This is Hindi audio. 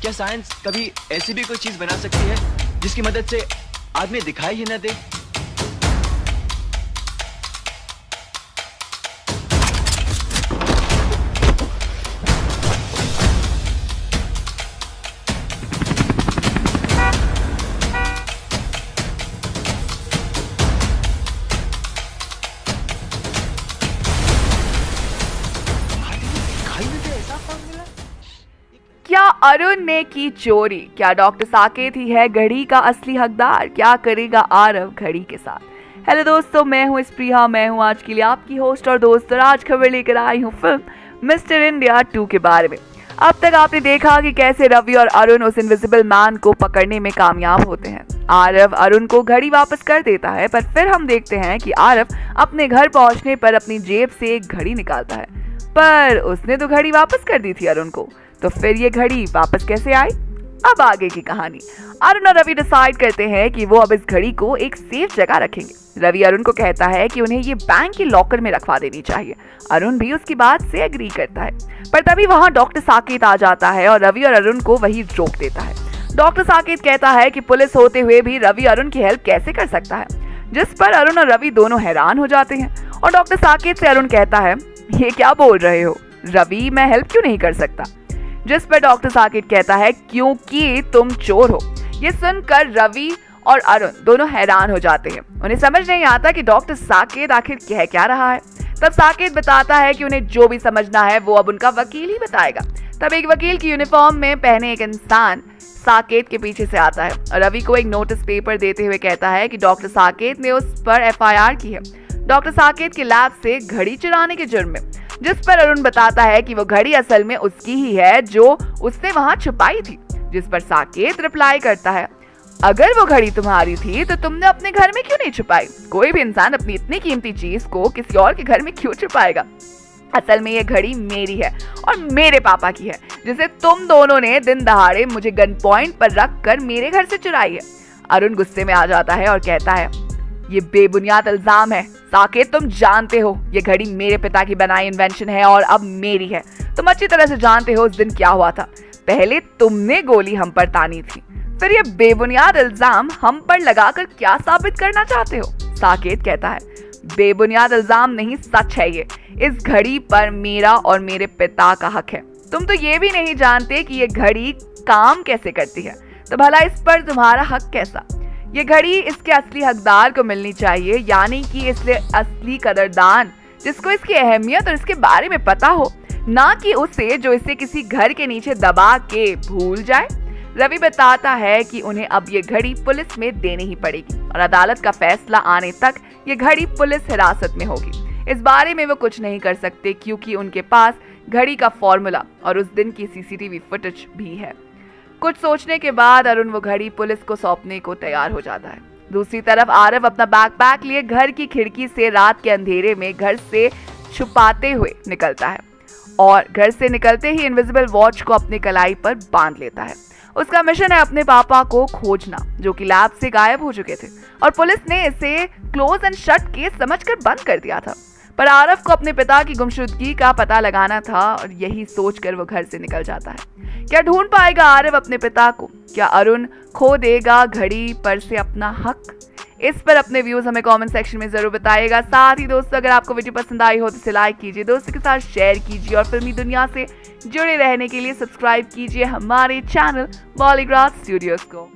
क्या साइंस कभी ऐसी भी कोई चीज बना सकती है जिसकी मदद से आदमी दिखाई ही न दे? क्या अरुण ने की चोरी? क्या डॉक्टर साकेत ही है घड़ी का असली हकदार? क्या करेगा आरव घड़ी के साथ? हेलो दोस्तों, मैं हूं स्प्रिया, मैं हूं आज के लिए आपकी होस्ट और दोस्त। और आज खबर लेकर आई हूं फिल्म मिस्टर इंडिया 2 के बारे में। अब तक आपने देखा कि कैसे रवि और अरुण उस इनविजिबल मैन को पकड़ने में कामयाब होते हैं। आरव अरुण को घड़ी वापस कर देता है, पर फिर हम देखते हैं कि आरव अपने घर पहुंचने पर अपनी जेब से एक घड़ी निकालता है, पर उसने तो घड़ी वापस कर दी थी अरुण को। तो फिर ये घड़ी वापस कैसे आई? अब आगे की कहानी। अरुण और रवि डिसाइड करते हैं कि वो अब इस घड़ी को एक सेफ जगह रखेंगे। रवि अरुण को कहता है कि उन्हें ये बैंक के लॉकर में रखवा देनी चाहिए। अरुण भी उसकी बात से एग्री करता है, पर तभी वहां डॉक्टर साकेत आ जाता है और रवि और अरुण को वही रोक देता है। डॉक्टर साकेत कहता है कि पुलिस होते हुए भी रवि अरुण की हेल्प कैसे कर सकता है, जिस पर अरुण और रवि दोनों हैरान हो जाते हैं। और डॉक्टर साकेत से अरुण कहता है, ये क्या बोल रहे हो रवि, मैं हेल्प क्यों नहीं कर सकता? जिस पर डॉक्टर साकेत कहता है, क्योंकि तुम चोर हो। ये सुनकर रवि और अरुण दोनों हैरान हो जाते हैं। उन्हें समझ नहीं आता कि डॉक्टर साकेत आखिर कह क्या रहा है। तब साकेत बताता है कि उन्हें जो भी समझना है वो अब उनका वकील ही बताएगा। तब एक वकील की यूनिफॉर्म में पहने एक इंसान साकेत के पीछे से आता है और रवि को एक नोटिस पेपर देते हुए कहता है कि डॉक्टर साकेत ने उस पर FIR की है, डॉक्टर साकेत के लैब से घड़ी चुराने के जुर्म में। जिस पर अरुण बताता है कि वो घड़ी असल में उसकी ही है जो उसने वहां छुपाई थी। जिस पर साकेत रिप्लाई करता है, अगर वो घड़ी तुम्हारी थी तो तुमने अपने घर में क्यों नहीं छुपाई? कोई भी इंसान अपनी इतनी कीमती चीज को किसी और के घर में क्यों छुपाएगा? असल में ये घड़ी मेरी है और मेरे पापा की है, जिसे तुम दोनों ने दिन दहाड़े मुझे गन पॉइंट पर रख कर मेरे घर से चुराई है। अरुण गुस्से में आ जाता है और कहता है, ये बेबुनियाद इल्जाम है साकेत, तुम जानते हो ये घड़ी मेरे पिता की बनाई इन्वेंशन है और अब मेरी है। तुम अच्छी तरह से जानते हो उस दिन क्या हुआ था। पहले तुमने गोली हम पर तानी थी, फिर ये बेबुनियाद इल्जाम हम पर लगाकर क्या साबित करना चाहते हो? साकेत कहता है, बेबुनियाद इल्जाम नहीं, सच है ये। इस घड़ी पर मेरा और मेरे पिता का हक है। तुम तो ये भी नहीं जानते कि ये घड़ी काम कैसे करती है, तो भला इस पर तुम्हारा हक कैसा? ये घड़ी इसके असली हकदार को मिलनी चाहिए, यानी कि इसलिए असली कदरदान जिसको इसकी अहमियत और इसके बारे में पता हो, ना कि उसे जो इसे किसी घर के नीचे दबा के भूल जाए। रवि बताता है कि उन्हें अब ये घड़ी पुलिस में देनी ही पड़ेगी और अदालत का फैसला आने तक ये घड़ी पुलिस हिरासत में होगी। इस बारे में वो कुछ नहीं कर सकते क्योंकि उनके पास घड़ी का फॉर्मूला और उस दिन की CCTV फुटेज भी है। कुछ सोचने के बाद अरुण वो घड़ी पुलिस को सौंपने को तैयार हो जाता है। दूसरी तरफ आरव अपना बैकपैक लिए घर की खिड़की से रात के अंधेरे में घर से छुपाते हुए निकलता है और घर से निकलते ही इनविजिबल वॉच को अपने कलाई पर बांध लेता है। उसका मिशन है अपने पापा को खोजना, जो कि लैब से गायब हो चुके थे और पुलिस ने इसे क्लोज एंड शट केस समझकर बंद कर दिया था। पर आरव को अपने पिता की गुमशुदगी का पता लगाना था और यही सोचकर वो घर से निकल जाता है। क्या ढूंढ पाएगा आरव अपने पिता को? क्या अरुण खो देगा घड़ी पर से अपना हक? इस पर अपने व्यूज हमें कमेंट सेक्शन में जरूर बताइएगा। साथ ही दोस्तों, अगर आपको वीडियो पसंद आई हो तो इसे लाइक कीजिए, दोस्तों के साथ शेयर कीजिए और फिल्मी दुनिया से जुड़े रहने के लिए सब्सक्राइब कीजिए हमारे चैनल बॉलीग्राफ स्टूडियोज को।